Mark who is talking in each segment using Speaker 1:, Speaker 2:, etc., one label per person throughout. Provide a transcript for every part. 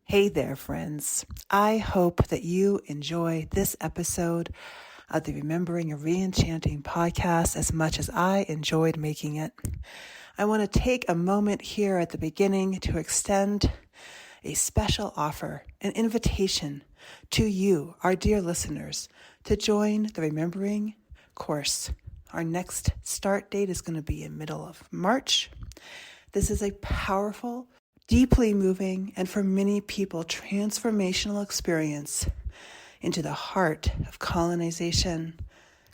Speaker 1: Hey there, friends. I hope that you enjoy this episode of the Remembering and ReEnchanting podcast as much as I enjoyed making it. I want to take a moment here at the beginning to extend a special offer, an invitation to you, our dear listeners, to join the Remembering course. Our next start date is going to be in middle of March. This is a powerful, deeply moving, and for many people, transformational experience into the heart of colonization,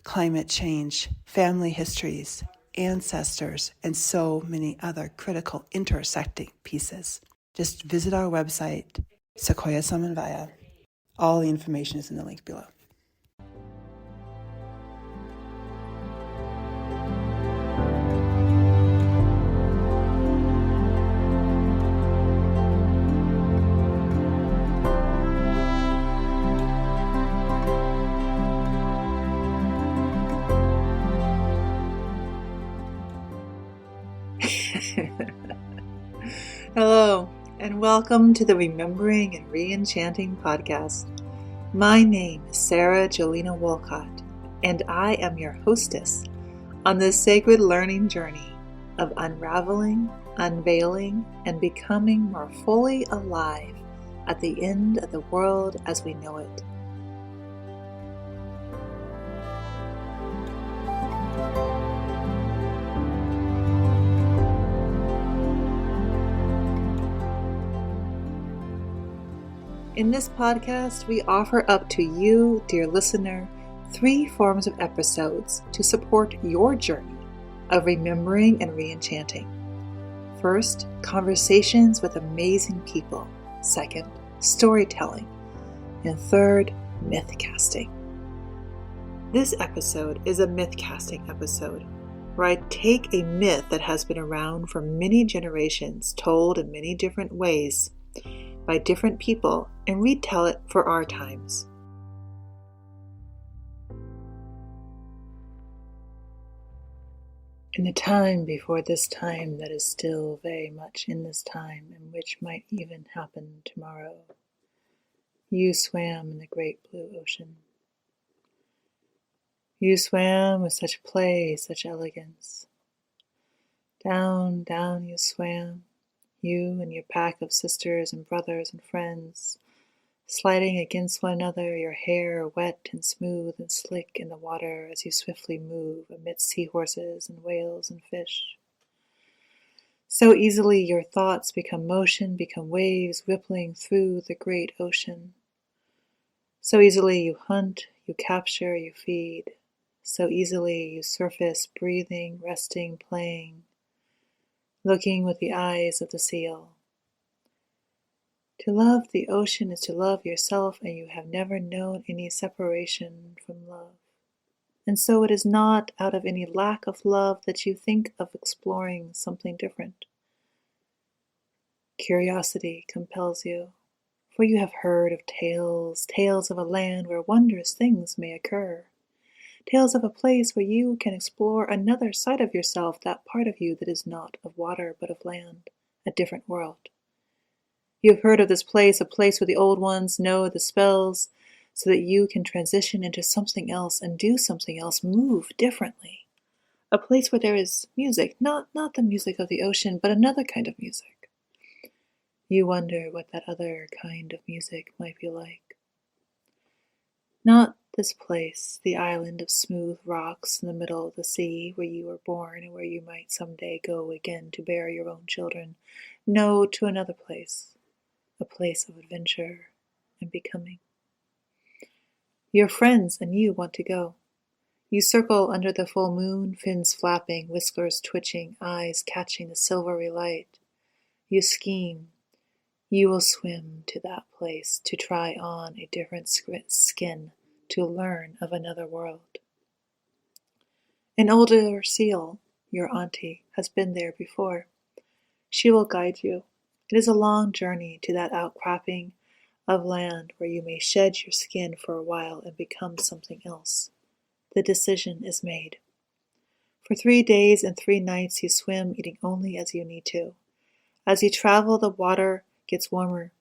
Speaker 1: climate change, family histories, ancestors, and so many other critical intersecting pieces. Just visit our website, Sequoia Samanvaya. All the information is in the link below. Hello, and welcome to the Remembering and ReEnchanting podcast. My name is Sara Jolena Walcott, and I am your hostess on this sacred learning journey of unraveling, unveiling, and becoming more fully alive at the end of the world as we know it. In this podcast, we offer up to you, dear listener, 3 forms of episodes to support your journey of remembering and reenchanting. First, conversations with amazing people. Second, storytelling. And third, mythcasting. This episode is a mythcasting episode, where I take a myth that has been around for many generations, told in many different ways, by different people, and retell it for our times. In a time before this time that is still very much in this time, and which might even happen tomorrow, you swam in the great blue ocean. You swam with such play, such elegance. Down, down you swam, you and your pack of sisters and brothers and friends, sliding against one another, your hair wet and smooth and slick in the water as you swiftly move amidst seahorses and whales and fish. So easily your thoughts become motion, become waves rippling through the great ocean. So easily you hunt, you capture, you feed. So easily you surface, breathing, resting, playing, looking with the eyes of the seal. To love the ocean is to love yourself, and you have never known any separation from love. And so it is not out of any lack of love that you think of exploring something different. Curiosity compels you, for you have heard of tales of a land where wondrous things may occur. Tales of a place where you can explore another side of yourself, that part of you that is not of water but of land, a different world. You have heard of this place, a place where the old ones know the spells, so that you can transition into something else and do something else, move differently. A place where there is music, not the music of the ocean, but another kind of music. You wonder what that other kind of music might be like. Not this place, the island of smooth rocks in the middle of the sea, where you were born and where you might someday go again to bear your own children. No, to another place. A place of adventure and becoming. Your friends and you want to go. You circle under the full moon, fins flapping, whiskers twitching, eyes catching the silvery light. You scheme. You will swim to that place to try on a different skin, to learn of another world. An older seal, your auntie, has been there before. She will guide you. It is a long journey to that outcropping of land where you may shed your skin for a while and become something else. The decision is made. For 3 days and 3 nights you swim, eating only as you need to. As you travel, the water gets warmer.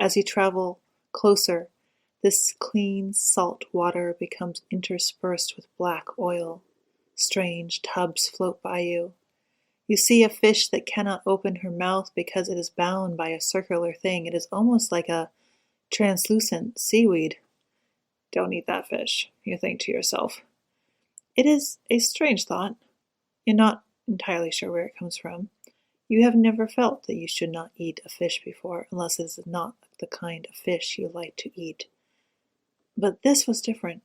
Speaker 1: As you travel closer, this clean salt water becomes interspersed with black oil. Strange tubs float by you. You see a fish that cannot open her mouth because it is bound by a circular thing. It is almost like a translucent seaweed. Don't eat that fish, you think to yourself. It is a strange thought. You're not entirely sure where it comes from. You have never felt that you should not eat a fish before, unless it is not the kind of fish you like to eat. But this was different.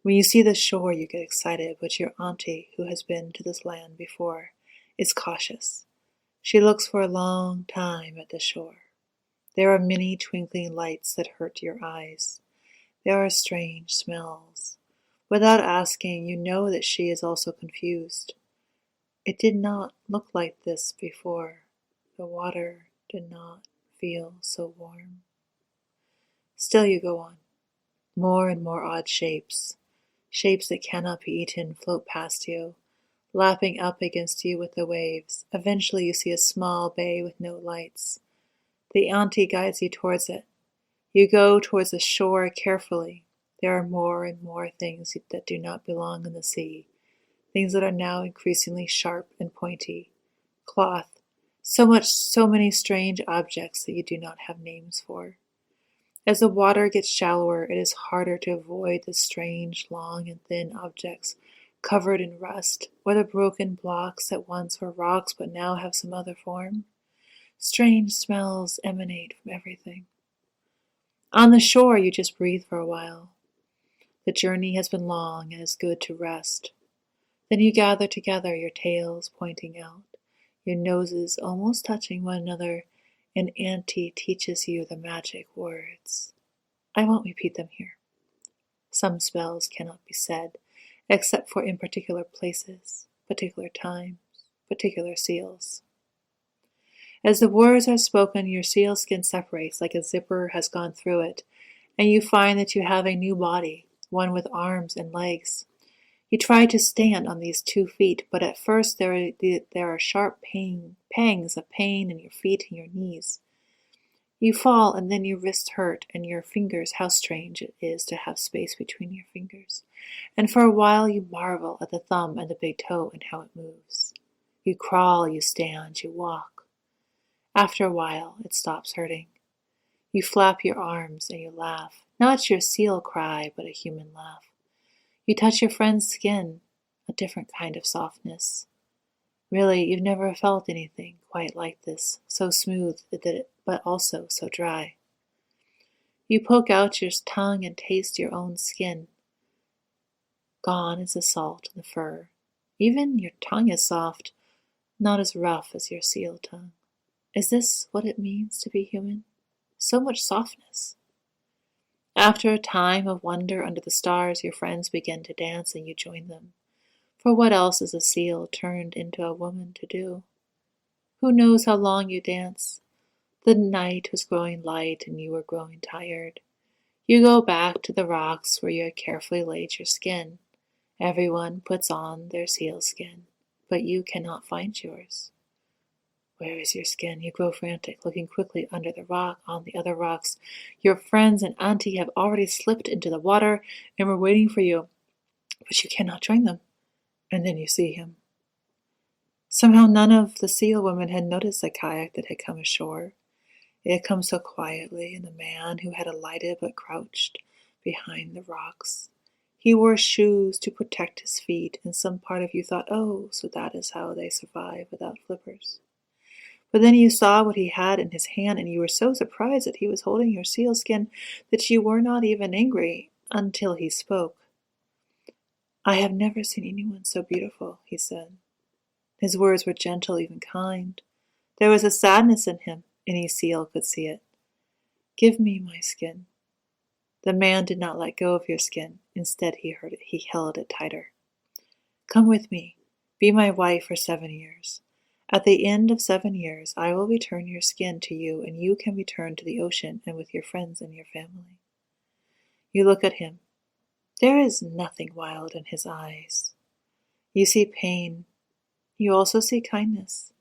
Speaker 1: When you see the shore, you get excited, but your auntie, who has been to this land before, is cautious. She looks for a long time at the shore. There are many twinkling lights that hurt your eyes. There are strange smells. Without asking, you know that she is also confused. It did not look like this before. The water did not feel so warm. Still you go on. More and more odd shapes. Shapes that cannot be eaten float past you, lapping up against you with the waves. Eventually you see a small bay with no lights. The auntie guides you towards it. You go towards the shore carefully. There are more and more things that do not belong in the sea. Things that are now increasingly sharp and pointy. Cloth. So many strange objects that you do not have names for. As the water gets shallower, it is harder to avoid the strange, long and thin objects covered in rust, or the broken blocks that once were rocks but now have some other form. Strange smells emanate from everything. On the shore, you just breathe for a while. The journey has been long and it's good to rest. Then you gather together, your tails pointing out, your noses almost touching one another, and Auntie teaches you the magic words. I won't repeat them here. Some spells cannot be said, except for in particular places, particular times, particular seals. As the words are spoken, your sealskin separates like a zipper has gone through it, and you find that you have a new body, one with arms and legs. You try to stand on these 2 feet, but at first there are sharp pangs of pain in your feet and your knees. You fall, and then your wrists hurt, and your fingers, how strange it is to have space between your fingers. And for a while you marvel at the thumb and the big toe and how it moves. You crawl, you stand, you walk. After a while, it stops hurting. You flap your arms and you laugh, not your seal cry, but a human laugh. You touch your friend's skin, a different kind of softness. Really, you've never felt anything quite like this, so smooth, but also so dry. You poke out your tongue and taste your own skin. Gone is the salt and the fur. Even your tongue is soft, not as rough as your seal tongue. Is this what it means to be human? So much softness. After a time of wonder under the stars, your friends begin to dance and you join them. For what else is a seal turned into a woman to do? Who knows how long you dance? The night was growing light and you were growing tired. You go back to the rocks where you had carefully laid your skin. Everyone puts on their sealskin, but you cannot find yours. Where is your skin? You grow frantic, looking quickly under the rock, on the other rocks. Your friends and auntie have already slipped into the water and were waiting for you, but you cannot join them. And then you see him. Somehow none of the seal women had noticed the kayak that had come ashore. It had come so quietly, and the man who had alighted but crouched behind the rocks. He wore shoes to protect his feet, and some part of you thought, oh, so that is how they survive without flippers. But then you saw what he had in his hand, and you were so surprised that he was holding your sealskin that you were not even angry until he spoke. I have never seen anyone so beautiful, he said. His words were gentle, even kind. There was a sadness in him. Any seal could see it. Give me my skin. The man did not let go of your skin. Instead, he held it tighter. Come with me. Be my wife for 7 years. At the end of 7 years, I will return your skin to you, and you can return to the ocean and with your friends and your family. You look at him. There is nothing wild in his eyes. You see pain. You also see kindness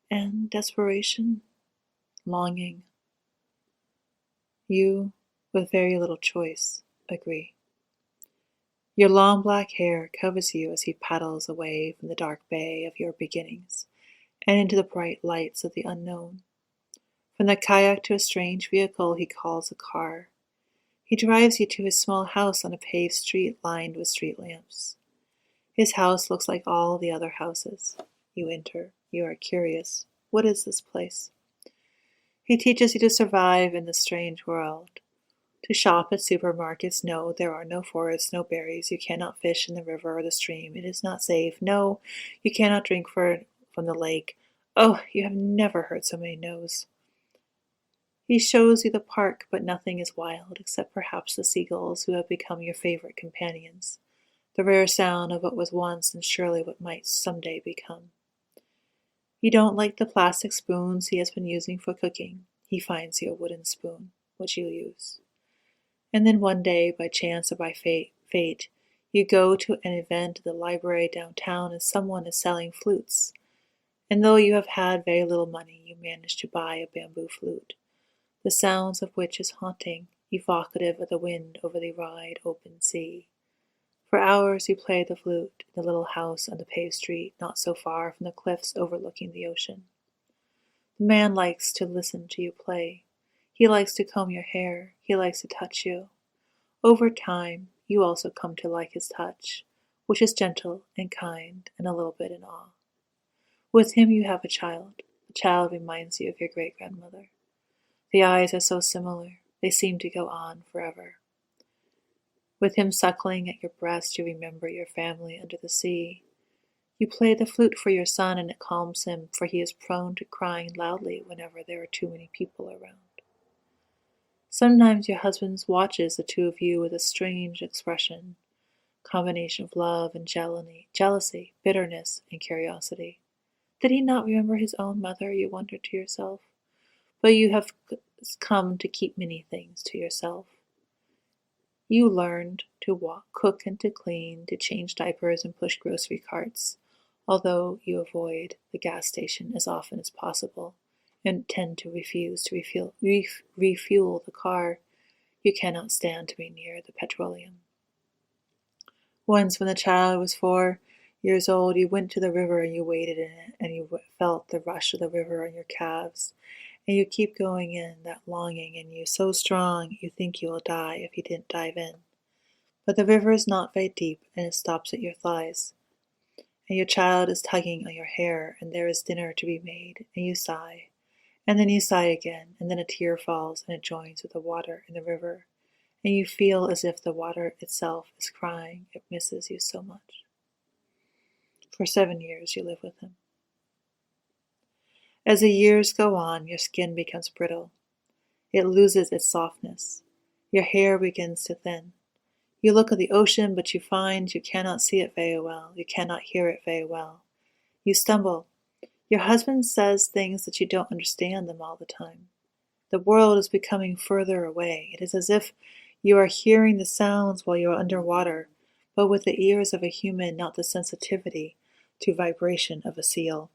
Speaker 1: and desperation, longing. You, with very little choice, agree. Your long black hair covers you as he paddles away from the dark bay of your beginnings and into the bright lights of the unknown. From the kayak to a strange vehicle he calls a car. He drives you to his small house on a paved street lined with street lamps. His house looks like all the other houses. You enter. You are curious. What is this place? He teaches you to survive in this strange world. To shop at supermarkets. No, there are no forests, no berries. You cannot fish in the river or the stream. It is not safe. No, you cannot drink from the lake. Oh, you have never heard so many no's. He shows you the park, but nothing is wild, except perhaps the seagulls who have become your favorite companions. The rare sound of what was once and surely what might someday become. You don't like the plastic spoons he has been using for cooking. He finds you a wooden spoon, which you use. And then one day, by chance or by fate, you go to an event at the library downtown and someone is selling flutes. And though you have had very little money, you manage to buy a bamboo flute, the sounds of which is haunting, evocative of the wind over the wide open sea. For hours you play the flute in the little house on the paved street, not so far from the cliffs overlooking the ocean. The man likes to listen to you play. He likes to comb your hair. He likes to touch you. Over time, you also come to like his touch, which is gentle and kind and a little bit in awe. With him you have a child. The child reminds you of your great-grandmother. The eyes are so similar, they seem to go on forever. With him suckling at your breast, you remember your family under the sea. You play the flute for your son and it calms him, for he is prone to crying loudly whenever there are too many people around. Sometimes your husband watches the two of you with a strange expression, combination of love and jealousy, bitterness and curiosity. Did he not remember his own mother, you wonder to yourself? But you have come to keep many things to yourself. You learned to walk, cook and to clean, to change diapers and push grocery carts, although you avoid the gas station as often as possible and tend to refuse to refuel the car. You cannot stand to be near the petroleum. Once, when the child was 4 years old, you went to the river and you waded in it, and you felt the rush of the river on your calves. And you keep going in, that longing in you, so strong you think you will die if you didn't dive in. But the river is not very deep, and it stops at your thighs. And your child is tugging on your hair, and there is dinner to be made, and you sigh. And then you sigh again, and then a tear falls, and it joins with the water in the river. And you feel as if the water itself is crying, it misses you so much. For 7 years you live with him. As the years go on, your skin becomes brittle. It loses its softness. Your hair begins to thin. You look at the ocean, but you find you cannot see it very well. You cannot hear it very well. You stumble. Your husband says things that you don't understand them all the time. The world is becoming further away. It is as if you are hearing the sounds while you are underwater, but with the ears of a human, not the sensitivity to vibration of a seal.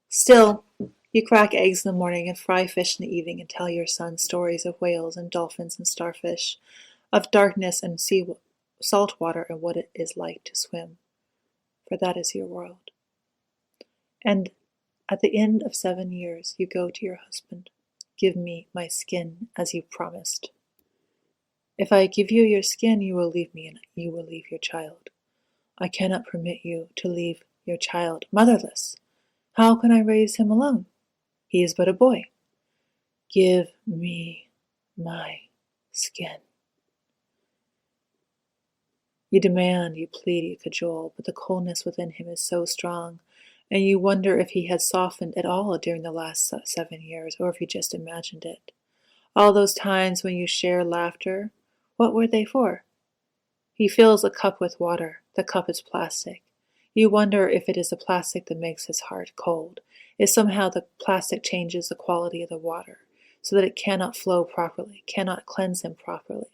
Speaker 1: Still, you crack eggs in the morning and fry fish in the evening and tell your son stories of whales and dolphins and starfish, of darkness and salt water and what it is like to swim, for that is your world. And at the end of 7 years, you go to your husband. Give me my skin as you promised. If I give you your skin, you will leave me and you will leave your child. I cannot permit you to leave your child motherless. How can I raise him alone? He is but a boy. Give me my skin. You demand, you plead, you cajole, but the coldness within him is so strong, and you wonder if he had softened at all during the last 7 years, or if he just imagined it. All those times when you share laughter, what were they for? He fills a cup with water. The cup is plastic. You wonder if it is the plastic that makes his heart cold, if somehow the plastic changes the quality of the water, so that it cannot flow properly, cannot cleanse him properly.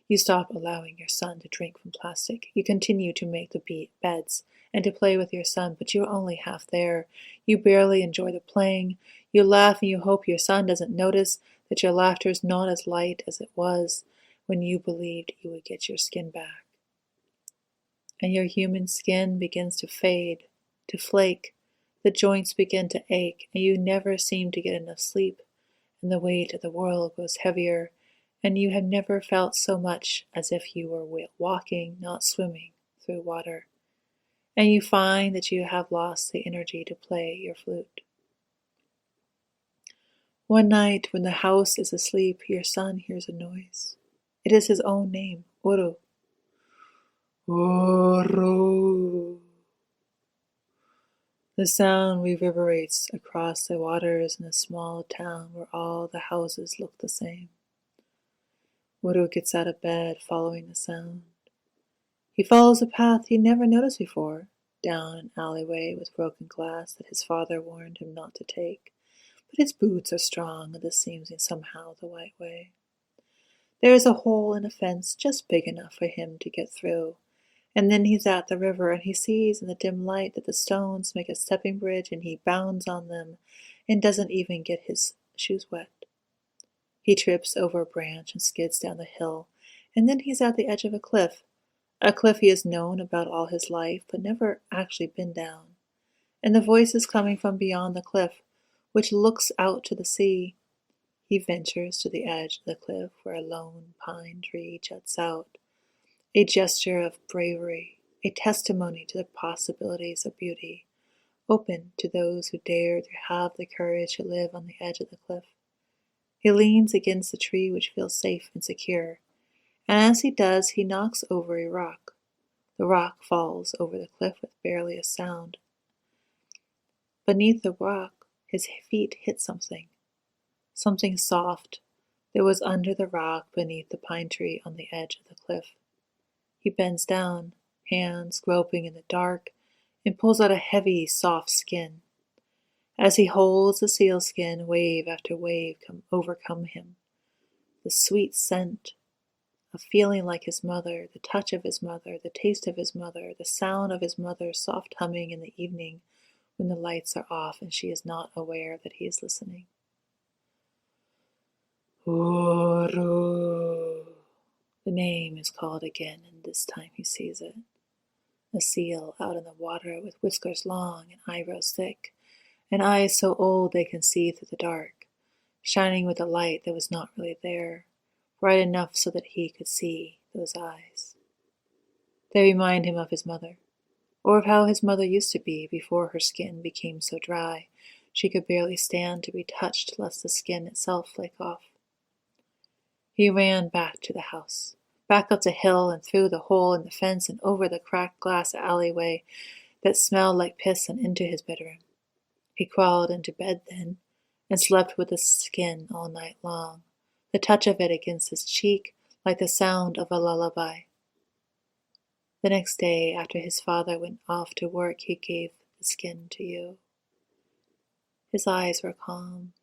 Speaker 1: You stop allowing your son to drink from plastic. You continue to make the beds and to play with your son, but you are only half there. You barely enjoy the playing. You laugh and you hope your son doesn't notice that your laughter is not as light as it was when you believed you would get your skin back. And your human skin begins to fade, to flake, the joints begin to ache, and you never seem to get enough sleep, and the weight of the world grows heavier, and you have never felt so much as if you were walking, not swimming, through water. And you find that you have lost the energy to play your flute. One night, when the house is asleep, your son hears a noise. It is his own name, Uru. Uru. The sound reverberates across the waters in a small town where all the houses look the same. Uru gets out of bed following the sound. He follows a path he never noticed before, down an alleyway with broken glass that his father warned him not to take. But his boots are strong, and this seems somehow the right way. There is a hole in a fence just big enough for him to get through, and then he's at the river, and he sees in the dim light that the stones make a stepping bridge, and he bounds on them and doesn't even get his shoes wet. He trips over a branch and skids down the hill, and then he's at the edge of a cliff he has known about all his life but never actually been down. And the voice is coming from beyond the cliff, which looks out to the sea. He ventures to the edge of the cliff where a lone pine tree juts out, a gesture of bravery, a testimony to the possibilities of beauty, open to those who dare to have the courage to live on the edge of the cliff. He leans against the tree, which feels safe and secure, and as he does, he knocks over a rock. The rock falls over the cliff with barely a sound. Beneath the rock, his feet hit something soft that was under the rock beneath the pine tree on the edge of the cliff. He bends down, hands groping in the dark, and pulls out a heavy, soft skin. As he holds the sealskin, wave after wave overcome him. The sweet scent, a feeling like his mother, the touch of his mother, the taste of his mother, the sound of his mother's soft humming in the evening when the lights are off and she is not aware that he is listening. Uru. The name is called again, and this time he sees it. A seal out in the water with whiskers long and eyebrows thick, and eyes so old they can see through the dark, shining with a light that was not really there, bright enough so that he could see those eyes. They remind him of his mother, or of how his mother used to be before her skin became so dry she could barely stand to be touched lest the skin itself flake off. He ran back to the house, back up the hill and through the hole in the fence and over the cracked glass alleyway that smelled like piss and into his bedroom. He crawled into bed then and slept with the skin all night long, the touch of it against his cheek like the sound of a lullaby. The next day, after his father went off to work, he gave the skin to you. His eyes were calm,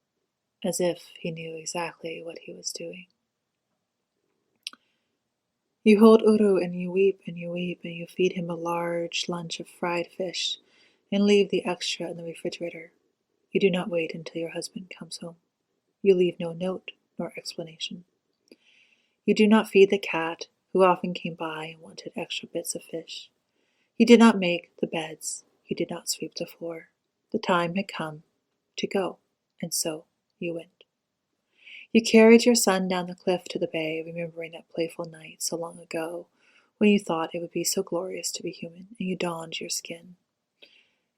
Speaker 1: as if he knew exactly what he was doing. You hold Uru and you weep and you weep and you feed him a large lunch of fried fish and leave the extra in the refrigerator. You do not wait until your husband comes home. You leave no note nor explanation. You do not feed the cat, who often came by and wanted extra bits of fish. You did not make the beds. You did not sweep the floor. The time had come to go, and so you went. You carried your son down the cliff to the bay, remembering that playful night so long ago when you thought it would be so glorious to be human, and you donned your skin.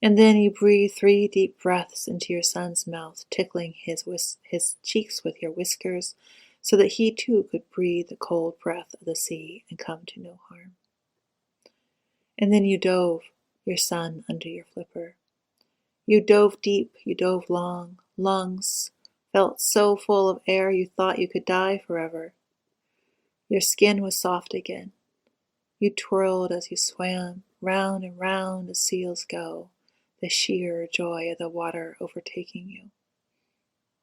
Speaker 1: And then you breathed 3 deep breaths into your son's mouth, tickling his cheeks with your whiskers, so that he too could breathe the cold breath of the sea and come to no harm. And then you dove your son under your flipper. You dove deep, you dove long, lungs felt so full of air you thought you could die forever. Your skin was soft again. You twirled as you swam, round and round as seals go, the sheer joy of the water overtaking you.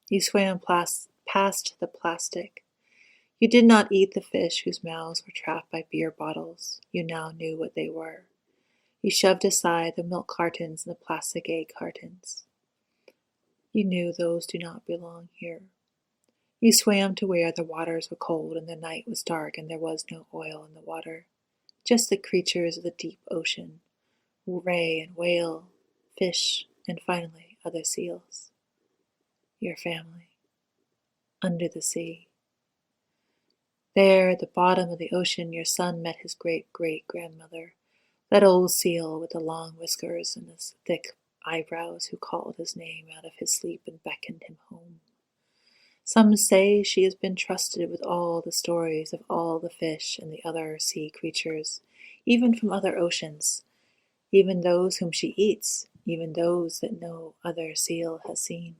Speaker 1: You swam past the plastic. You did not eat the fish whose mouths were trapped by beer bottles. You now knew what they were. You shoved aside the milk cartons and the plastic egg cartons. You knew those do not belong here. You swam to where the waters were cold and the night was dark and there was no oil in the water, just the creatures of the deep ocean, ray and whale, fish, and finally other seals. Your family. Under the sea. There, at the bottom of the ocean, your son met his great-great-grandmother, that old seal with the long whiskers and the thick eyebrows who called his name out of his sleep and beckoned him home. Some say she has been trusted with all the stories of all the fish and the other sea creatures, even from other oceans, even those whom she eats, even those that no other seal has seen.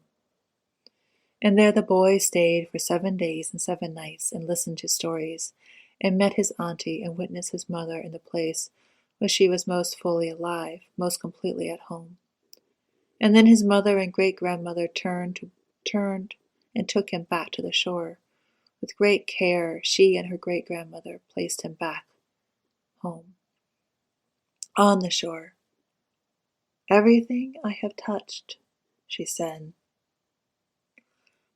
Speaker 1: And there the boy stayed for 7 days and 7 nights and listened to stories, and met his auntie and witnessed his mother in the place where she was most fully alive, most completely at home. And then his mother and great-grandmother turned and took him back to the shore. With great care, she and her great-grandmother placed him back home. On the shore. Everything I have touched, she said.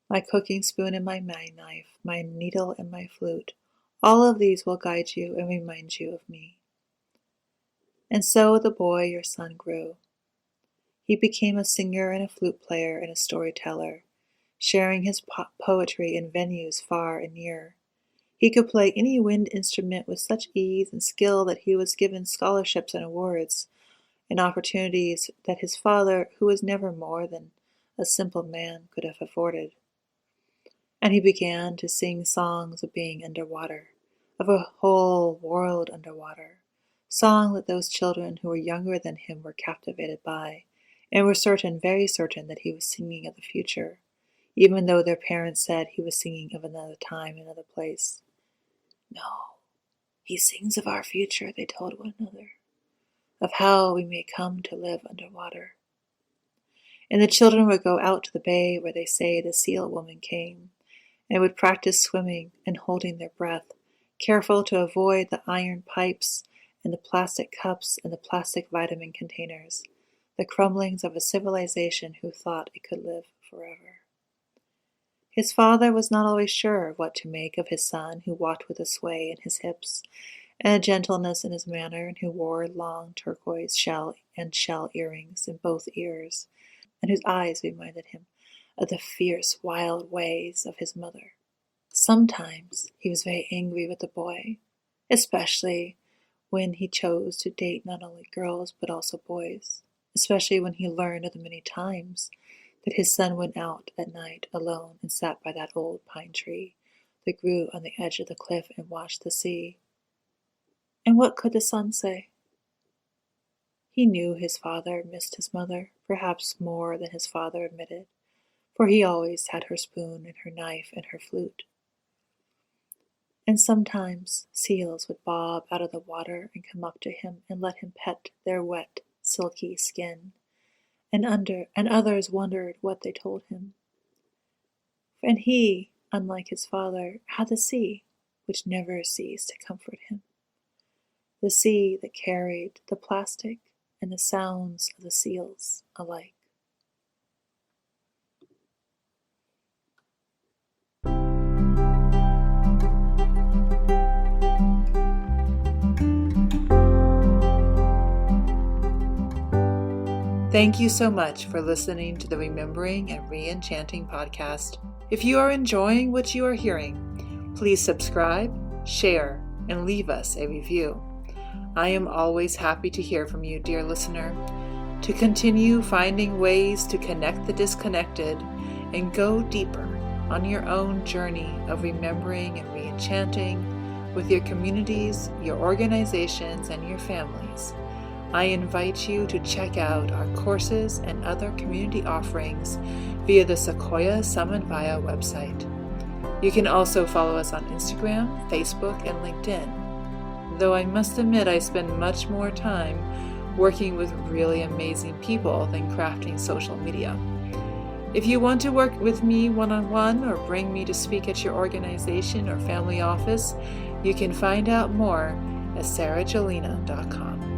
Speaker 1: My cooking spoon and my knife, my needle and my flute, all of these will guide you and remind you of me. And so the boy, your son, grew. He became a singer and a flute player and a storyteller, sharing his poetry in venues far and near. He could play any wind instrument with such ease and skill that he was given scholarships and awards and opportunities that his father, who was never more than a simple man, could have afforded. And he began to sing songs of being underwater, of a whole world underwater, song that those children who were younger than him were captivated by, and were certain, very certain, that he was singing of the future, even though their parents said he was singing of another time, another place. No, he sings of our future, they told one another, of how we may come to live underwater. And the children would go out to the bay where they say the seal woman came, and would practice swimming and holding their breath, careful to avoid the iron pipes and the plastic cups and the plastic vitamin containers, the crumblings of a civilization who thought it could live forever. His father was not always sure what to make of his son, who walked with a sway in his hips and a gentleness in his manner, and who wore long turquoise shell earrings in both ears, and whose eyes reminded him of the fierce, wild ways of his mother. Sometimes he was very angry with the boy, especially when he chose to date not only girls but also boys, especially when he learned of the many times that his son went out at night alone and sat by that old pine tree that grew on the edge of the cliff and watched the sea. And what could the son say? He knew his father missed his mother, perhaps more than his father admitted, for he always had her spoon and her knife and her flute. And sometimes seals would bob out of the water and come up to him and let him pet their wet, silky skin, and others wondered what they told him. And he, unlike his father, had the sea, which never ceased to comfort him, the sea that carried the plastic and the sounds of the seals alike. Thank you so much for listening to the Remembering and ReEnchanting podcast. If you are enjoying what you are hearing, please subscribe, share, and leave us a review. I am always happy to hear from you, dear listener, to continue finding ways to connect the disconnected and go deeper on your own journey of remembering and reenchanting with your communities, your organizations, and your families. I invite you to check out our courses and other community offerings via the Sequoia Samanvaya website. You can also follow us on Instagram, Facebook, and LinkedIn, though I must admit I spend much more time working with really amazing people than crafting social media. If you want to work with me one-on-one or bring me to speak at your organization or family office, you can find out more at sarajolena.com.